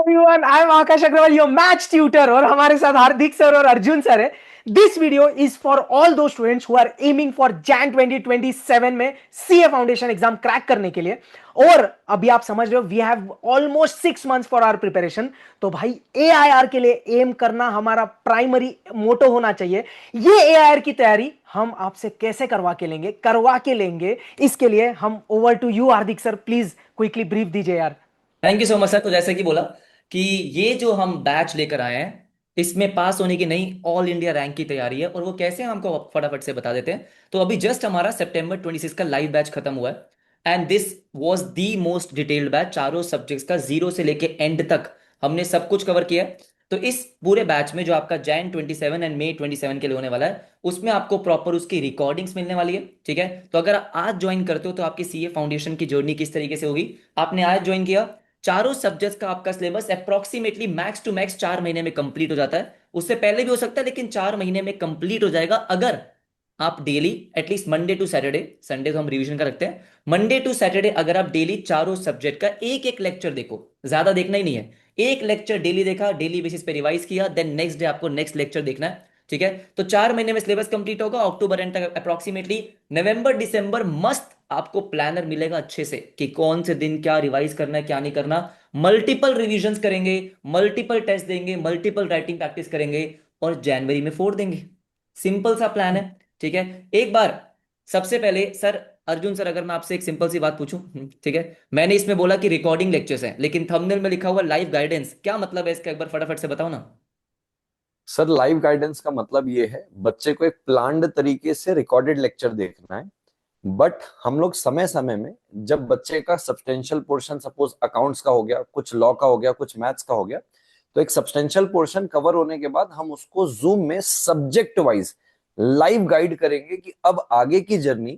Everyone, I am Aakash Agarwal, your maths tutor. और हमारे साथ हार्दिक सर और अर्जुन सर है। This video is for all those students who are aiming for Jan 2027 में CA foundation exam crack करने के लिए। और अभी आप समझ रहे हो, we have almost 6 months for our preparation. तो भाई एआईआर के लिए एम करना हमारा प्राइमरी मोटो होना चाहिए। ये एआईआर की तैयारी हम आपसे कैसे करवा के लेंगे, इसके लिए हम over to you Hardik sir, please quickly brief दीजिए यार। Thank you so much sir. तो जैसे कि बोला कि ये जो हम बैच लेकर आए हैं इसमें पास होने की नहीं, ऑल इंडिया रैंक की तैयारी है। और वो कैसे हम आपको फटाफट से बता देते हैं। तो अभी जस्ट हमारा सितंबर 26 का लाइव बैच खत्म हुआ है and this was the most detailed batch. चारों सब्जेक्ट्स का जीरो से लेके एंड तक हमने सब कुछ कवर किया है। तो इस पूरे बैच में जो आपका जैन 27 एंड मई 27 के लिए होने वाला है उसमें आपको प्रॉपर उसकी रिकॉर्डिंग्स मिलने वाली है। ठीक है, तो अगर आप आज ज्वाइन करते हो तो आपकी सीए फाउंडेशन की जर्नी किस तरीके से होगी। आपने आज ज्वाइन किया, चारों सब्जेक्ट्स का आपका syllabus approximately max to max 4 महीने में कंप्लीट हो जाता है। उससे पहले भी हो सकता है लेकिन 4 महीने में कंप्लीट हो जाएगा अगर आप daily at least Monday to Saturday, Sunday तो हम रिवीजन का रखते हैं, मंडे टू सैटरडे अगर आप डेली चारों सब्जेक्ट का एक एक लेक्चर देखो, ज्यादा देखना ही नहीं है, एक लेक्चर डेली देखा, डेली बेसिस पे रिवाइज किया, देन नेक्स्ट डे आपको नेक्स्ट लेक्चर देखना है। ठीक है, तो 4 महीने में सिलेबस कंप्लीट होगा अक्टूबर एंड तक अप्रोक्सीमेटली। नवंबर दिसंबर मस्त आपको प्लानर मिलेगा अच्छे से कि कौन से दिन क्या रिवाइज करना है क्या नहीं करना। मल्टीपल रिवीजंस करेंगे, मल्टीपल टेस्ट देंगे, मल्टीपल राइटिंग प्रैक्टिस करेंगे और जनवरी में फोड़ देंगे। सिंपल सा प्लान है। ठीक है, एक बार सबसे पहले सर, अर्जुन सर, अगर मैं आपसे एक सिंपल सी बात पूछूं, ठीक है, मैंने इसमें बोला कि रिकॉर्डिंग लेक्चर्स हैं लेकिन थंबनेल में लिखा हुआ लाइव गाइडेंस, क्या मतलब है इसका, एक बार फटाफट से बताओ ना। सर, लाइव गाइडेंस का मतलब ये है बच्चे को एक प्लान्ड तरीके से रिकॉर्डेड लेक्चर देखना है। बट हम लोग समय समय में, जब बच्चे का सब्सटेंशियल पोर्शन सपोज अकाउंट्स का हो गया, कुछ लॉ का हो गया, कुछ मैथ्स का हो गया, तो एक सब्सटेंशियल पोर्शन कवर होने के बाद हम उसको जूम में सब्जेक्ट वाइज लाइव गाइड करेंगे कि अब आगे की जर्नी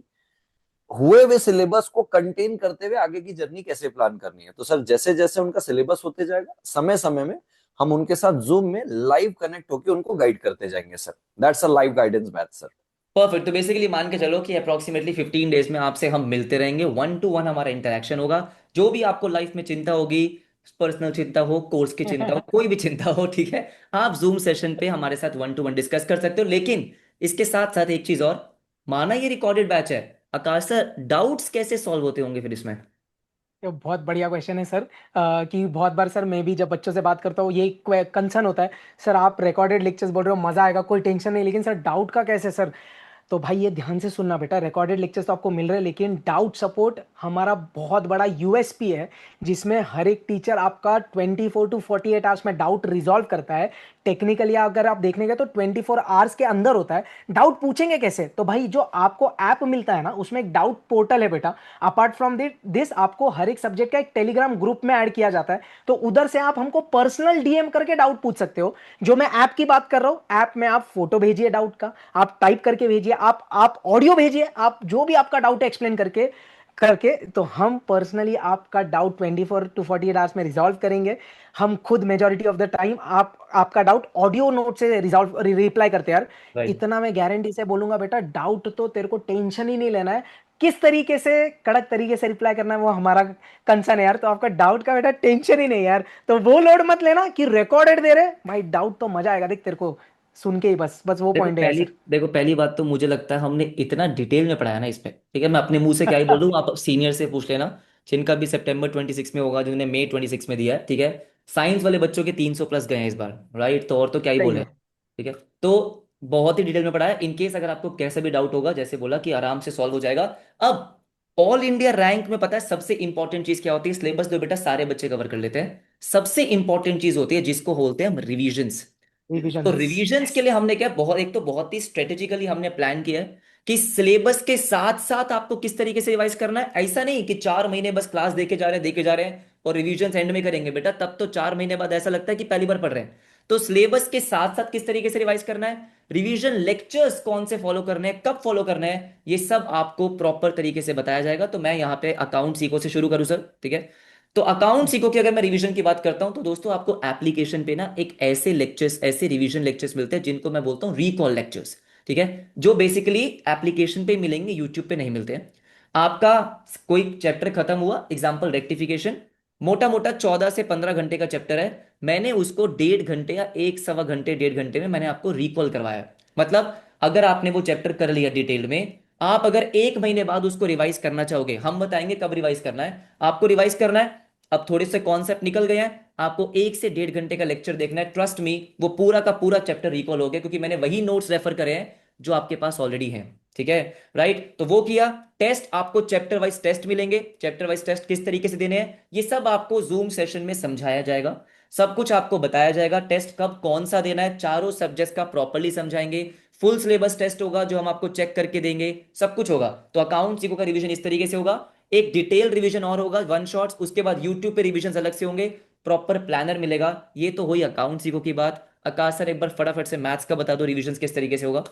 हुए हुए सिलेबस को कंटेन करते हुए आगे की जर्नी कैसे प्लान करनी है। तो सर, जैसे जैसे उनका सिलेबस होते जाएगा, समय समय में हम उनके साथ जूम में लाइव कनेक्ट होकर उनको गाइड करते जाएंगे sir. That's a live guidance batch sir. Perfect. तो बेसिकली मान के चलो कि अप्रोक्सीमेटली 15 डेज में आपसे हम मिलते रहेंगे, वन टू वन हमारा इंटरेक्शन होगा। जो भी आपको लाइफ में चिंता होगी, पर्सनल चिंता हो, कोर्स की चिंता हो, कोई भी चिंता हो, ठीक है, आप जूम सेशन पे हमारे साथ वन टू वन डिस्कस कर सकते हो। लेकिन इसके साथ साथ एक चीज और, माना ये रिकॉर्डेड बैच है, आकाश सर डाउट्स कैसे सॉल्व होते होंगे फिर इसमें। ये बहुत बढ़िया क्वेश्चन है सर। कि बहुत बार सर मैं भी जब बच्चों से बात करता हूँ यही कंसर्न होता है। सर आप रिकॉर्डेड लेक्चर्स बोल रहे हो, मजा आएगा, कोई टेंशन नहीं, लेकिन सर डाउट का कैसे सर। तो भाई ये ध्यान से सुनना बेटा, रिकॉर्डेड लेक्चर्स तो आपको मिल रहे हैं लेकिन डाउट सपोर्ट हमारा बहुत बड़ा यूएसपी है, जिसमें हर एक टीचर आपका 24 to 48 आवर्स में डाउट रिजॉल्व करता है। टेक्निकली अगर आप देखने गए तो 24 आवर्स के अंदर होता है। डाउट पूछेंगे कैसे, तो भाई जो आपको ऐप मिलता है ना, उसमें एक डाउट पोर्टल है बेटा। अपार्ट फ्रॉम दिस आपको हर एक सब्जेक्ट का एक टेलीग्राम ग्रुप में ऐड किया जाता है। तो उधर से आप हमको पर्सनल डीएम करके डाउट पूछ सकते हो। जो मैं ऐप की बात कर रहा हूं, ऐप में आप फोटो भेजिए डाउट का, आप टाइप करके भेजिए, आप ऑडियो भेजिए, आप जो भी आपका डाउट है एक्सप्लेन करके करके तो हम पर्सनली आपका डाउट 24 to 48 आवर्स में रिजॉल्व करेंगे। हम खुद मेजोरिटी ऑफ द टाइम आपका डाउट ऑडियो नोट से रिजॉल्व रिप्लाई करते हैं यार। राइट। इतना मैं गारंटी से बोलूंगा बेटा, डाउट तो तेरे को टेंशन ही नहीं लेना है। किस तरीके से, कड़क तरीके से रिप्लाई करना है वो हमारा कंसर्न है यार। तो आपका डाउट का बेटा टेंशन ही नहीं यार। तो वो लोड मत लेना कि रिकॉर्डेड दे रहे भाई, डाउट तो मजा आएगा देख तेरे को सुन के ही, बस बस वो पॉइंट है यार सर। देखो पहली बात तो मुझे लगता है हमने इतना डिटेल में पढ़ाया ना इस पे, ठीक है, मैं अपने मुंह से क्या ही बोल दूं, आप सीनियर से पूछ लेना जिनका भी सितंबर 26 में होगा, जिन्होंने मई 26 में दिया है। ठीक है, साइंस वाले बच्चों के 300 प्लस गए हैं इस बार, राइट, तो और तो क्या ही सही बोले। है। ठीक है, तो बहुत ही डिटेल में पढ़ाया। इन केस अगर आपको कैसे भी डाउट होगा, जैसे बोला कि आराम से सॉल्व हो जाएगा। अब ऑल इंडिया रैंक में पता है सबसे इंपॉर्टेंट चीज क्या होती है, सिलेबस तो बेटा सारे बच्चे कवर कर लेते हैं, सबसे इंपॉर्टेंट चीज होती है जिसको बोलते हैं हम रिविजन्स। तो रिविजन्स। रिवीजन्स के लिए हमने क्या, बहुत एक तो बहुत ही स्ट्रेटेजिकली हमने प्लान किया है कि सिलेबस के साथ साथ आपको किस तरीके से रिवाइज करना है। ऐसा नहीं कि 4 महीने बस क्लास देके जा रहे हैं और रिवीजन एंड में करेंगे बेटा, तब तो 4 महीने बाद ऐसा लगता है कि पहली बार पढ़ रहे हैं। तो सिलेबस के साथ साथ किस तरीके से रिवाइज करना है, रिवीजन लेक्चर्स कौन से फॉलो करने हैं, कब फॉलो करना है, ये सब आपको प्रॉपर तरीके से बताया जाएगा। तो मैं यहाँ पे अकाउंट सीखो से शुरू करूँ सर, ठीक है। तो अकाउंट सीखो की अगर मैं रिवीजन की बात करता हूं तो दोस्तों आपको एप्लीकेशन पे ना एक ऐसे लेक्चर्स, ऐसे रिवीजन लेक्चर्स मिलते हैं जिनको मैं बोलता हूं रिकॉल लेक्चर्स। ठीक है, जो बेसिकली एप्लीकेशन पे मिलेंगे, यूट्यूब पे नहीं मिलते हैं। आपका कोई चैप्टर खत्म हुआ, एग्जांपल रेक्टिफिकेशन, मोटा मोटा 14 से 15 घंटे का चैप्टर है। मैंने उसको 1.5 घंटे या 1 सवा घंटे 1.5 घंटे में मैंने आपको रिकॉल करवाया। मतलब अगर आपने वो चैप्टर कर लिया डिटेल में, आप अगर 1 महीने बाद उसको रिवाइज करना चाहोगे, हम बताएंगे कब रिवाइज करना है आपको। रिवाइज करना है, अब थोड़े से कॉन्सेप्ट निकल गए हैं, आपको 1 से 1.5 घंटे का लेक्चर देखना है। ट्रस्ट मी, वो पूरा का पूरा चैप्टर रिकॉल हो गया, क्योंकि मैंने वही नोट्स रेफर करे हैं जो आपके पास ऑलरेडी हैं। ठीक है, राइट। तो वो किया। टेस्ट, आपको चैप्टर वाइज टेस्ट मिलेंगे। चैप्टर वाइज टेस्ट किस तरीके से देने हैं ये सब आपको जूम सेशन में समझाया जाएगा, सब कुछ आपको बताया जाएगा। टेस्ट कब कौन सा देना है, चारों सब्जेक्ट्स का प्रॉपर्ली समझाएंगे। फुल सिलेबस टेस्ट होगा जो हम आपको चेक करके देंगे, सब कुछ होगा। तो अकाउंट सीखो का रिवीजन इस तरीके से होगा। एक डिटेल रिवीजन और होगा, वन शॉट्स, उसके बाद यूट्यूब पे रिवीजन अलग से होंगे, प्रॉपर प्लानर मिलेगा। ये तो हुई अकाउंट सीखो की बात। आकाश सर एक बार फटाफट से मैथ्स का बता दो, रिवीजन किस तरीके से होगा।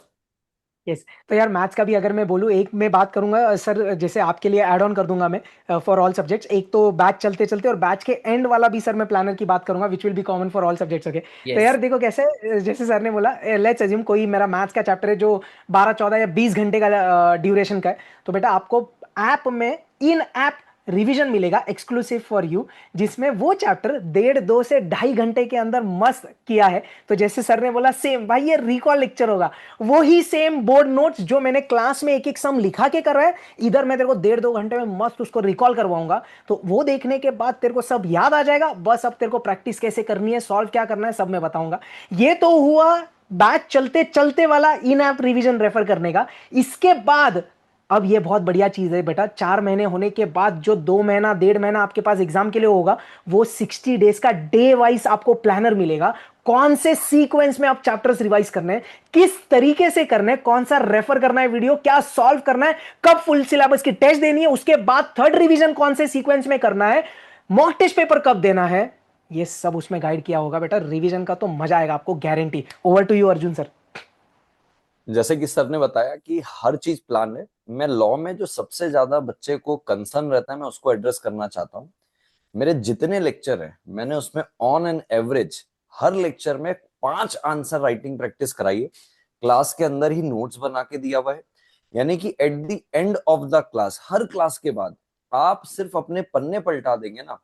यस। तो यार मैथ्स का भी अगर मैं बोलूँ, एक मैं बात करूंगा सर, जैसे आपके लिए ऐड ऑन कर दूंगा मैं फॉर ऑल सब्जेक्ट्स। एक तो बैच चलते चलते और बैच के एंड वाला भी सर मैं प्लानर की बात करूंगा, which will be common for all subjects. Okay. तो यस। यार देखो कैसे, जैसे सर ने बोला, लेट्स अज्यूम कोई मेरा मैथ्स का चैप्टर है जो 12 14 या 20 घंटे का ड्यूरेशन का है। तो बेटा आपको ऐप में इन ऐप रिवीजन मिलेगा एक्सक्लूसिव फॉर यू, जिसमें वो चैप्टर 1.5 से 2.5 घंटे के अंदर मस्त किया है। तो जैसे सर ने बोला सेम भाई, ये रिकॉल लेक्चर होगा, वो ही सेम बोर्ड नोट्स जो मैंने क्लास में एक एक सम लिखा के कर रहा है, इधर मैं तेरे को 1.5 2 घंटे में मस्त उसको रिकॉल करवाऊंगा। तो वो देखने के बाद तेरे को सब याद आ जाएगा। बस अब तेरे को प्रैक्टिस कैसे करनी है, सॉल्व क्या करना है, सब मैं बताऊंगा। ये तो हुआ बैच चलते चलते वाला इन ऐप रिवीजन रेफर करने का। इसके बाद अब ये बहुत बढ़िया चीज है बेटा, 4 महीने होने के बाद जो 2 महीना 1.5 महीना आपके पास एग्जाम के लिए होगा, वो 60 डेज का डे वाइज आपको प्लानर मिलेगा। कौन से सीक्वेंस में आप चैप्टर्स रिवाइज करने हैं, किस तरीके से करने हैं, कौन सा रेफर करना है वीडियो, क्या सॉल्व करना है, कब फुल सिलेबस की टेस्ट देनी है, उसके बाद थर्ड रिवीजन कौन से सीक्वेंस में करना है, मॉक टेस्ट पेपर कब देना है, ये सब उसमें गाइड किया होगा बेटा। रिवीजन का तो मजा आएगा आपको, guarantee. Over to you Arjun sir. जैसे कि सर ने बताया कि हर चीज प्लान है। मैं लॉ में जो सबसे ज्यादा बच्चे को कंसर्न रहता है मैं उसको एड्रेस करना चाहता हूँ। मेरे जितने लेक्चर हैं मैंने उसमें on an average her lecture में 5 आंसर राइटिंग प्रैक्टिस कराई है। क्लास के अंदर ही नोट्स बना के दिया हुआ है। यानी कि at the end of the class, her class के बाद आप सिर्फ अपने पन्ने पलटा देंगे ना,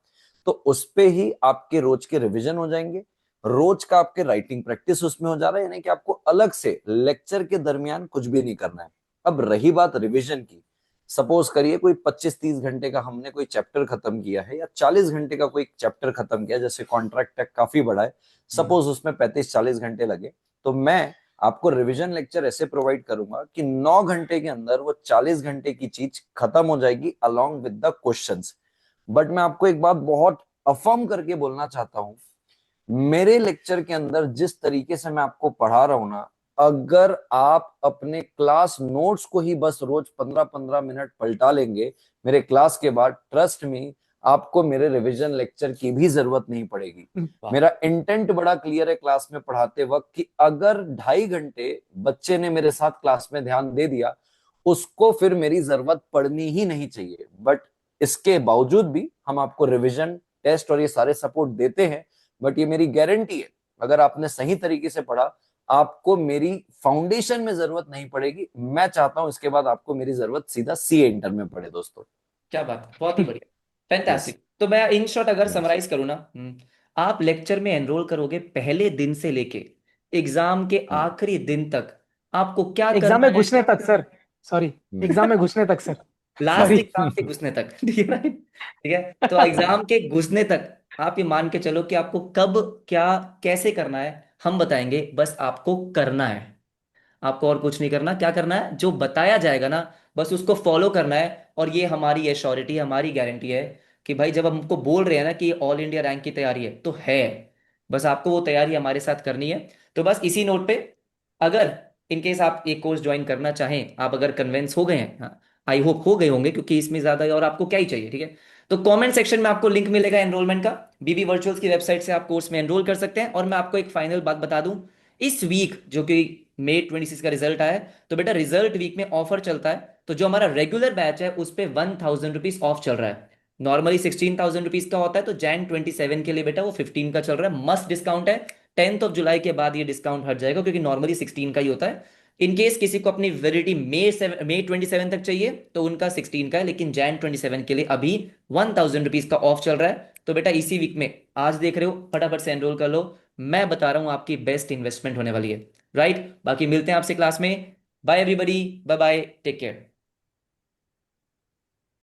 तो उस पे ही आपके रोज के रिवीजन हो जाएंगे। रोज का आपके राइटिंग प्रैक्टिस उसमें हो जा रहा है। यानी कि आपको अलग से लेक्चर के दरमियान कुछ भी नहीं करना है। अब रही बात रिवीजन की, सपोज करिए कोई 25 30 घंटे का हमने कोई चैप्टर खत्म किया है या 40 घंटे का कोई चैप्टर खत्म किया, जैसे कॉन्ट्रैक्ट टेक काफी बड़ा है, सपोज उसमें 35 40 घंटे लगे, तो मैं आपको रिवीजन लेक्चर ऐसे प्रोवाइड करूंगा कि 9 घंटे के अंदर वो 40 घंटे की चीज खत्म हो जाएगी along with the questions. But मैं आपको एक बात बहुत अफर्म करके बोलना चाहता हूं, मेरे लेक्चर के अंदर जिस तरीके से मैं आपको पढ़ा रहा हूं ना, अगर आप अपने क्लास नोट्स को ही बस रोज 15 15 मिनट पलटा लेंगे मेरे क्लास के बाद, ट्रस्ट मी, आपको मेरे रिवीजन लेक्चर की भी जरूरत नहीं पड़ेगी। वाह। मेरा इंटेंट बड़ा क्लियर है क्लास में पढ़ाते वक्त कि अगर 2.5 घंटे बच्चे ने मेरे साथ क्लास में ध्यान दे दिया, उसको फिर मेरी जरूरत पड़नी ही नहीं चाहिए। बट इसके बावजूद भी हम आपको रिवीजन टेस्ट और ये सारे सपोर्ट देते हैं। बट ये मेरी गारंटी है, अगर आपने सही तरीके से पढ़ा, आपको मेरी फाउंडेशन में जरूरत नहीं पड़ेगी। मैं चाहता हूं इसके बाद आपको मेरी जरूरत सीधा सीए इंटर में पड़े दोस्तों। क्या बात है, बहुत ही बढ़िया, यस। फैंटास्टिक। तो मैं इन शॉर्ट अगर यस। समराइज करूँ ना, आप लेक्चर में एनरोल करोगे पहले दिन से लेके एग्जाम के आखिरी दिन तक, आपको क्या एग्जाम करना में है। घुसने तक सर, सॉरी, एग्जाम में घुसने तक सर, लास्ट सॉरी। एग्जाम के घुसने तक ठीक है, राइट। ठीक है, तो एग्जाम के घुसने तक आप ये मान के चलो कि आपको कब क्या कैसे करना है हम बताएंगे, बस आपको करना है। आपको और कुछ नहीं करना। क्या करना है, जो बताया जाएगा ना बस उसको फॉलो करना है। और ये हमारी एश्योरिटी, हमारी गारंटी है कि भाई जब हम हमको बोल रहे हैं ना कि ऑल इंडिया रैंक की तैयारी है, तो है। बस आपको वो तैयारी हमारे साथ करनी है। तो बस इसी नोट पे, अगर इनकेस आप एक कोर्स ज्वाइन करना चाहें, आप अगर कन्वेंस हो गए हैं, हाँ, आई होप हो गए होंगे, क्योंकि इसमें ज्यादा और आपको क्या ही चाहिए। ठीक है, तो कमेंट सेक्शन में आपको लिंक मिलेगा एनरोलमेंट का। बीबी वर्चुअल्स की वेबसाइट से आप कोर्स में एनरोल कर सकते हैं। और मैं आपको एक फाइनल बात बता दूं, इस वीक जो कि May 26 का रिजल्ट आया है, तो बेटा रिजल्ट वीक में ऑफर चलता है। तो जो हमारा रेगुलर बैच है उस पे 1,000 रुपीज ऑफ चल रहा है। नॉर्मली 16,000 रुपीज का होता है, तो Jan 27 के लिए बेटा वो 15 का चल रहा है। मस्त डिस्काउंट है। 10th ऑफ जुलाई के बाद ये डिस्काउंट हट जाएगा, क्योंकि नॉर्मली 16 का ही होता है। इन केस किसी को अपनी वैलिडिटी May 27 तक चाहिए तो उनका 16 का है, लेकिन Jan 27 के लिए अभी 1,000 रुपीज का ऑफ चल रहा है। तो बेटा इसी वीक में आज देख रहे हो, फटाफट से एनरोल कर लो। मैं बता रहा हूँ आपकी बेस्ट इन्वेस्टमेंट होने वाली है। राइट, बाकी मिलते हैं आपसे क्लास में। Bye everybody, bye bye, take care.